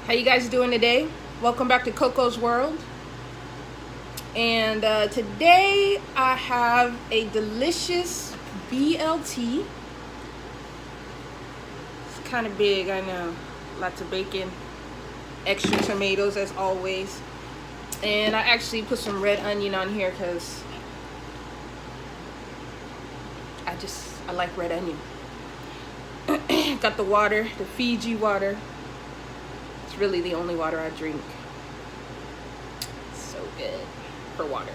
How you guys doing today? Welcome back to Coco's World. And today I have a delicious BLT. It's kind of big, I know. Lots of bacon, extra tomatoes as always. And I actually put some red onion on here because I like red onion. Got the water, the Fiji water. It's really the only water I drink. So good for water.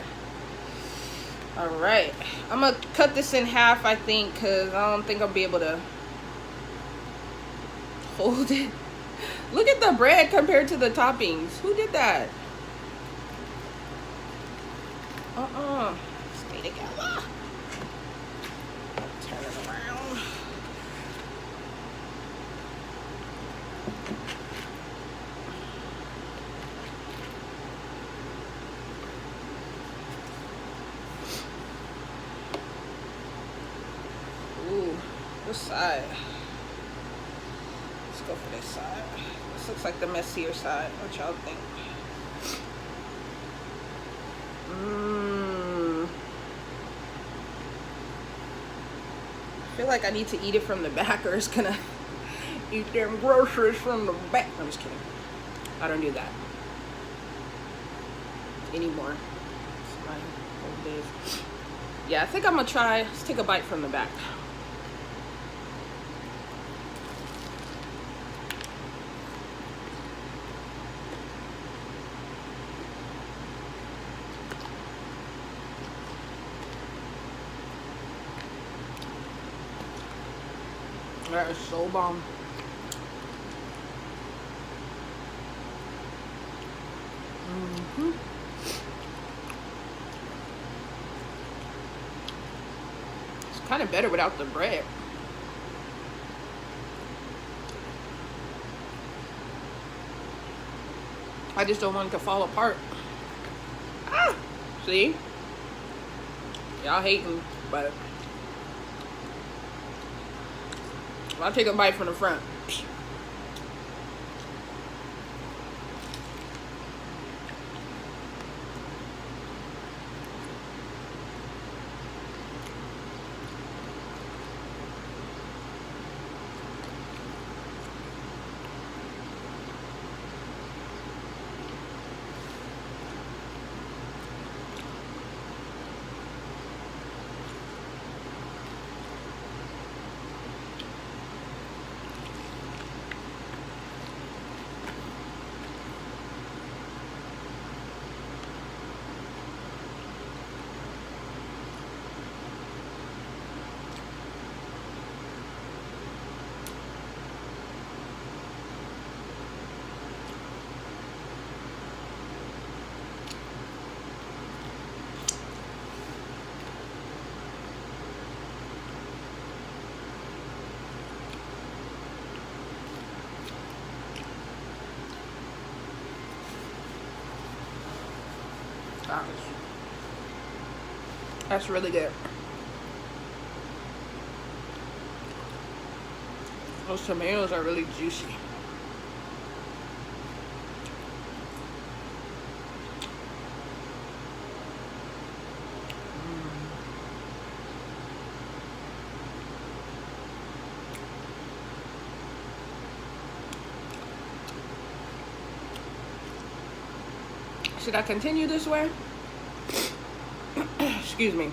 All right, I'm gonna cut this in half, I think, because I don't think I'll be able to hold it. Look at the bread compared to the toppings. Who did that? Stay together. Turn it around. Ooh, this side. Let's go for this side. This looks like the messier side. What y'all think? I feel like I need to eat it from the back or it's gonna eat them groceries from the back. I'm just kidding. I don't do that anymore. It's my old days. Yeah, I think I'm gonna try. Let's take a bite from the back. That is so bomb. It's kind of better without the bread. I just don't want it to fall apart. Ah! See? Y'all hating, but I'll take a bite from the front. That's really good. Those tomatoes are really juicy. Should I continue this way? Excuse me.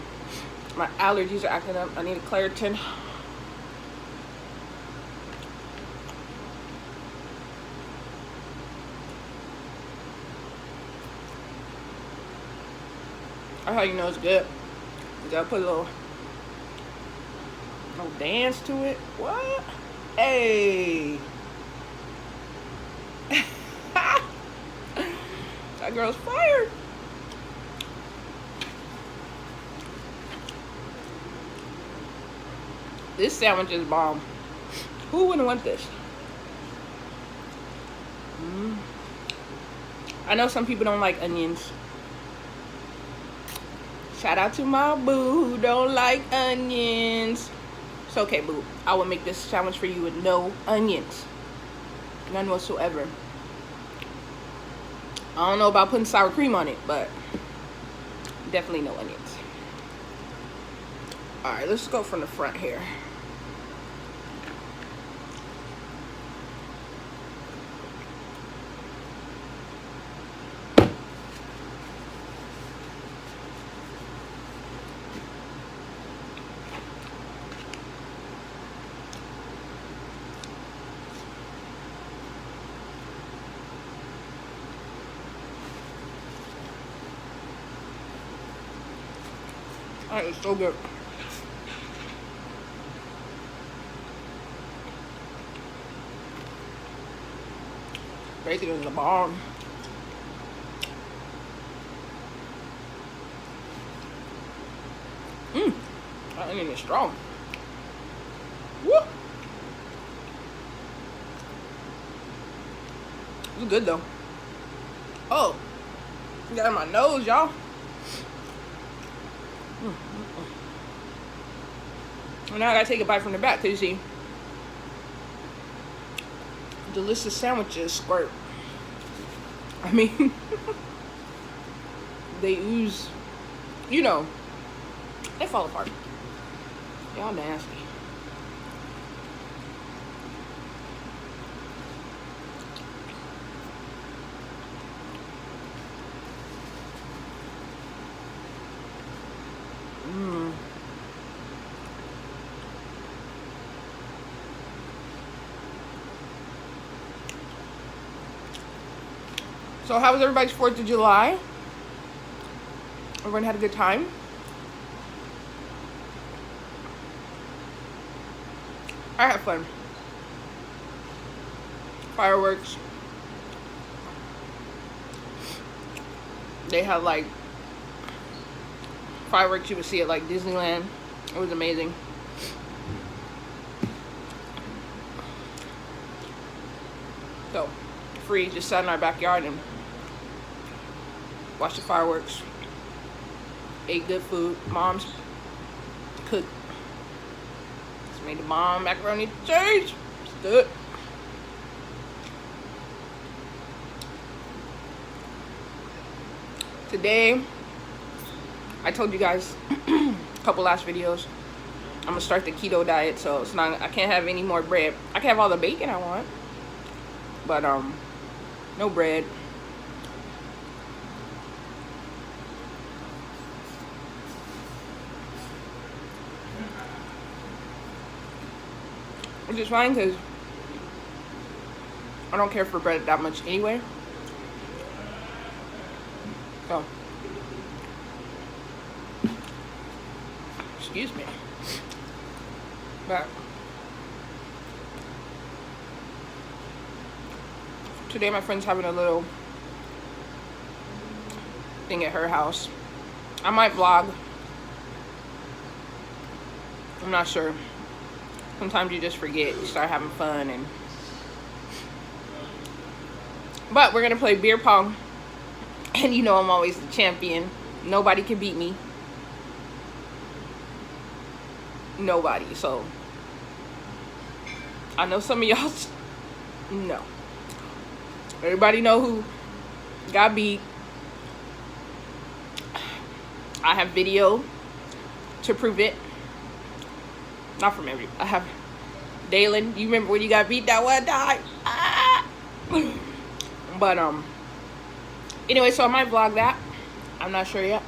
My allergies are acting up. I need a Claritin. That's how you know it's good. You gotta put a little dance to it. What? Hey. That girl's fired. This sandwich is bomb. Who wouldn't want this? I know some people don't like onions. Shout out to my boo who don't like onions. It's okay, boo. I will make this sandwich for you with no onions. None whatsoever. I don't know about putting sour cream on it, but definitely no onions. Alright, let's go from the front here. Alright, it's so good. Bacon is the bomb. That onion is strong. Woo! It's good though. Oh, got in my nose, y'all. Now I gotta take a bite from the back, cause you see, delicious sandwiches squirt. I mean, they ooze, you know, they fall apart. Y'all nasty. So how was everybody's 4th of July? Everyone had a good time? I had fun. Fireworks. They had like fireworks you would see at like Disneyland. It was amazing. So, free, just sat in our backyard and watched the fireworks. Ate good food. Mom's cooked. Just made the bomb macaroni and cheese. It's good. Today, I told you guys a couple last videos, I'm gonna start the keto diet, so it's not, I can't have any more bread. I can have all the bacon I want, but no bread. Which is fine because I don't care for bread that much anyway. So, excuse me. But today my friend's having a little thing at her house. I might vlog. I'm not sure. Sometimes you just forget. You start having fun and... But we're gonna play beer pong. And you know I'm always the champion. Nobody can beat me. Nobody. So I know some of y'all no. Everybody know who got beat. I have video to prove it. Not from everybody. I have Dalen. You remember when you got beat that one time? Ah! But anyway, so I might vlog that. I'm not sure yet.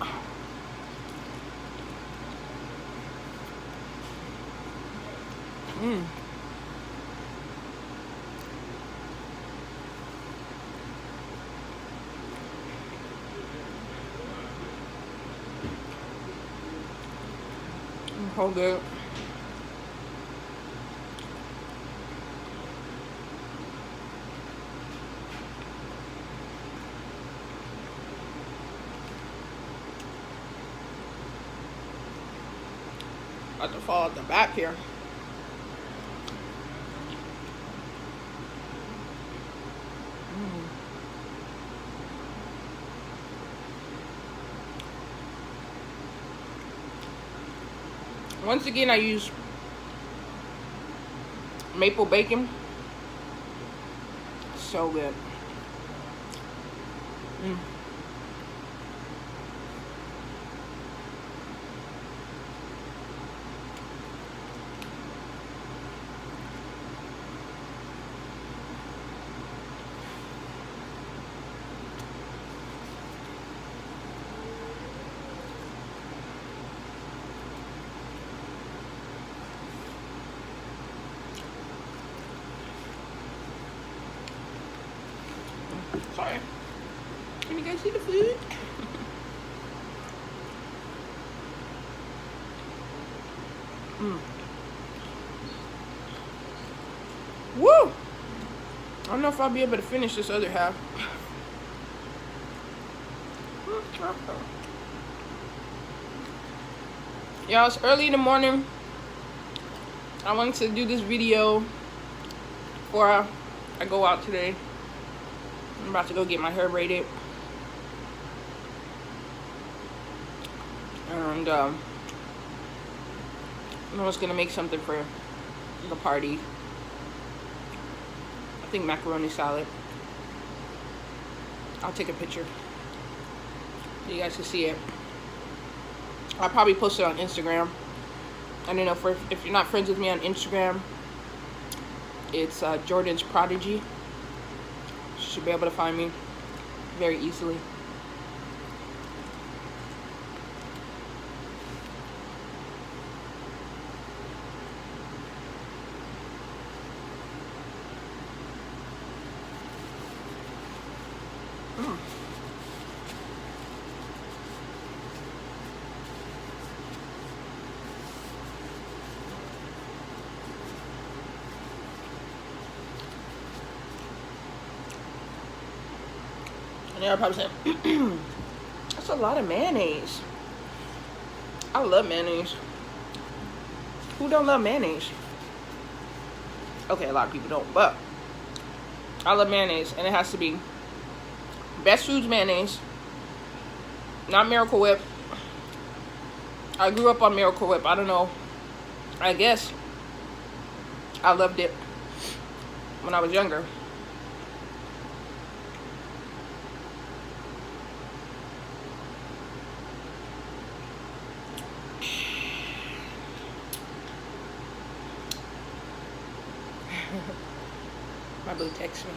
Hold it. About to fall at the back here. Once again, I use maple bacon. so good. Mm. Sorry. Can you guys see the food? Woo! I don't know if I'll be able to finish this other half. Y'all, it's early in the morning. I wanted to do this video before I go out today. I'm about to go get my hair braided. And I was gonna make something for the party. I think macaroni salad. I'll take a picture so you guys can see it. I'll probably post it on Instagram. I don't know if you're not friends with me on Instagram, it's Jordan's Prodigy. You should be able to find me very easily. And they're probably saying, that's a lot of mayonnaise. I love mayonnaise. Who don't love mayonnaise? Okay, a lot of people don't, but I love mayonnaise, and it has to be Best Foods mayonnaise, not Miracle Whip. I grew up on Miracle Whip. I don't know. I guess I loved it when I was younger. My boo texts me.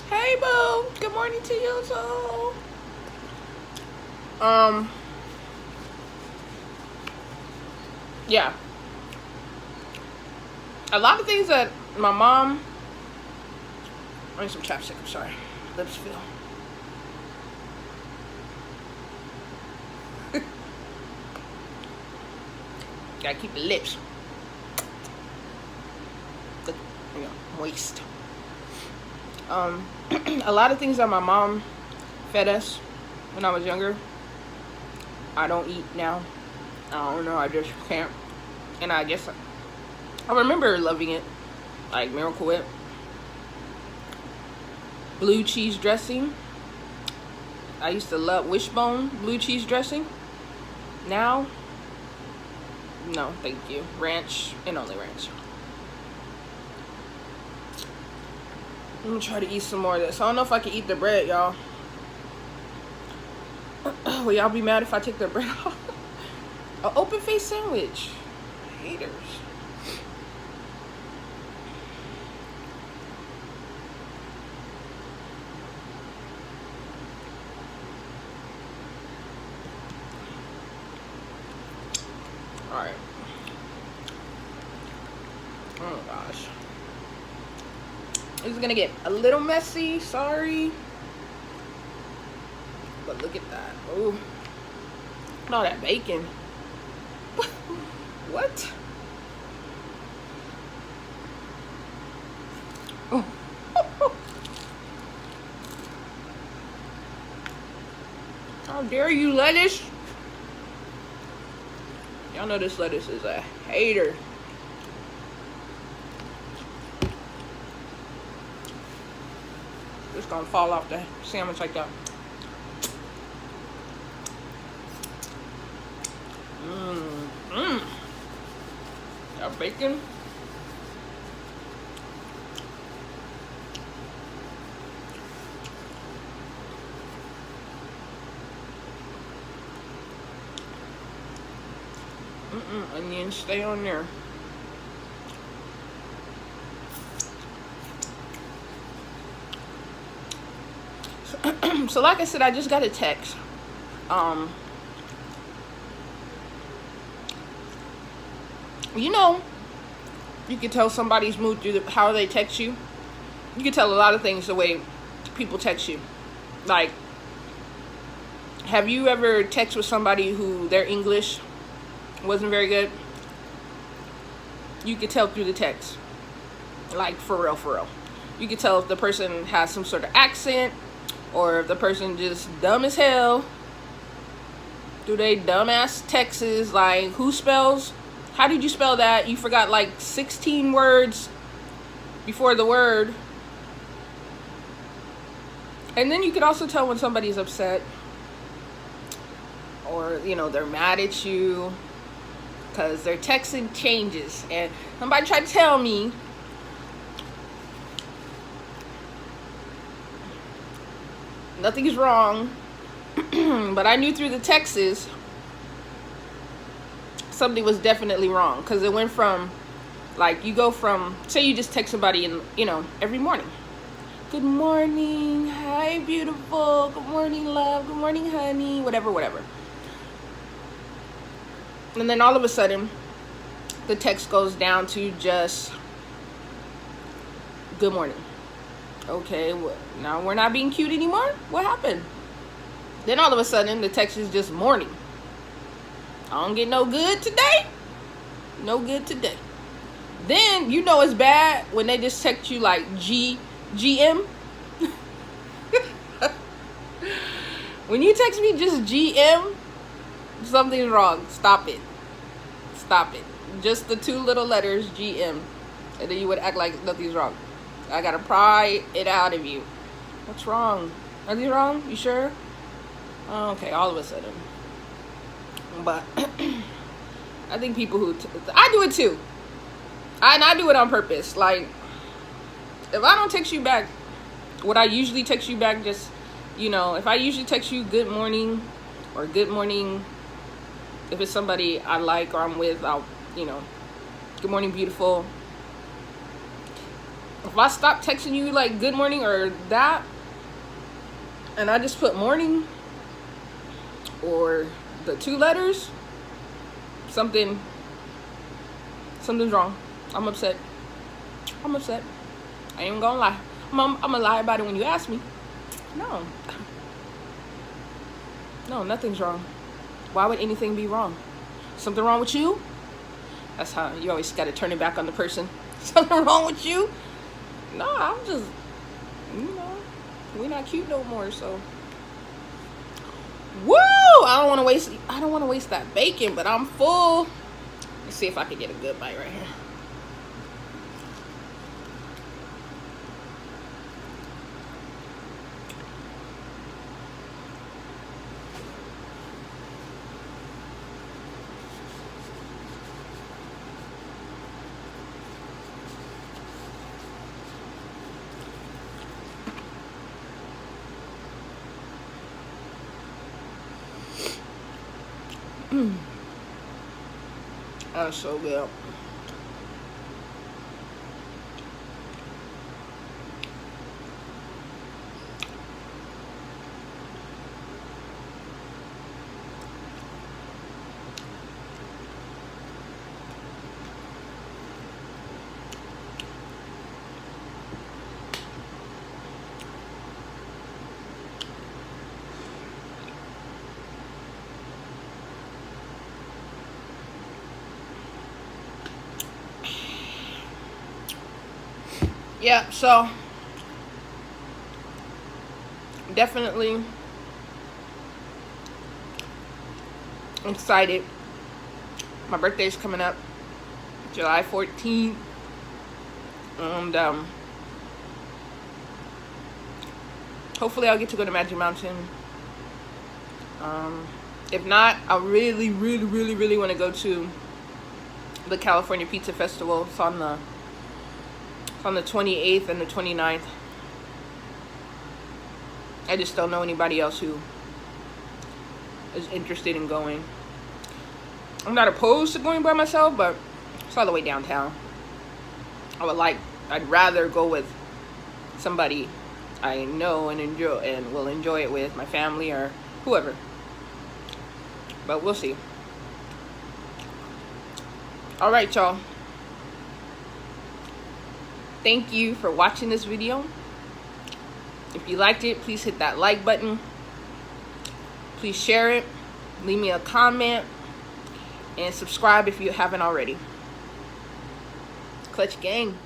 Hey boo, good morning to you too. Yeah. A lot of things that my mom. I need some chapstick, I'm sorry. Lips feel. Gotta keep the lips. Moist. A lot of things that my mom fed us when I was younger, I don't eat now. I don't know, I just can't. And I guess I remember loving it, like Miracle Whip, blue cheese dressing. I used to love Wishbone blue cheese dressing. Now, no, thank you. Ranch and only ranch. I'm gonna try to eat some more of this. I don't know if I can eat the bread, y'all. Will y'all be mad if I take the bread off? An open face sandwich. Haters. Alright. Oh gosh. This is gonna get a little messy, sorry. But look at that. Oh, look at all that bacon. What? Oh. How dare you, lettuce? Y'all know this lettuce is a hater. It's gonna fall off the sandwich like that. That bacon. Onions stay on there. So like I said, I just got a text. You know, you can tell somebody's mood through how they text you. You can tell a lot of things the way people text you. Like, have you ever texted with somebody who their English wasn't very good? You could tell through the text. Like, for real, for real. You could tell if the person has some sort of accent, or if the person just dumb as hell. Do they dumbass texts like, how did you spell that? You forgot like 16 words before the word. And then you could also tell when somebody's upset, or, you know, they're mad at you because their texting changes. And somebody tried to tell me nothing is wrong, but I knew through the texts something was definitely wrong, because it went from, like, you go from, say you just text somebody in, you know, every morning. Good morning, hi beautiful, good morning love, good morning honey, whatever, whatever. And then all of a sudden, the text goes down to just, good morning. Okay, now we're not being cute anymore? What happened? Then all of a sudden, the text is just morning. I don't get no good today. No good today. Then, you know it's bad when they just text you like GM. When you text me just GM, something's wrong. Stop it. Stop it. Just the two little letters, GM. And then you would act like nothing's wrong. I gotta pry it out of you. What's wrong? Nothing wrong? You sure? Okay, all of a sudden. But I think people who I do it too. I do it on purpose. Like, if I don't text you back what I usually text you back, just, you know, if I usually text you good morning or good morning, if it's somebody I like or I'm with, I'll, you know, good morning beautiful. If I stop texting you like good morning or that, and I just put morning or the two letters, something's wrong. I'm upset. I'm upset. I ain't gonna lie. I'm gonna lie about it when you ask me. No, nothing's wrong. Why would anything be wrong? Something wrong with you? That's how you always gotta turn it back on the person. Something wrong with you? No, I'm just, you know, we're not cute no more, so. Woo! I don't want to waste that bacon, but I'm full. Let's see if I can get a good bite right here. That's so good. Yeah, so definitely excited. My birthday's coming up, July 14th, and hopefully I'll get to go to Magic Mountain. If not, I really want to go to the California Pizza Festival. It's on the 28th and the 29th. I just don't know anybody else who is interested in going. I'm not opposed to going by myself, but it's all the way downtown. I'd rather go with somebody I know and enjoy and will enjoy it with, my family or whoever. But we'll see. All right, y'all. Thank you for watching this video. If you liked it, please hit that like button. Please share it. Leave me a comment. And subscribe if you haven't already. Clutch gang.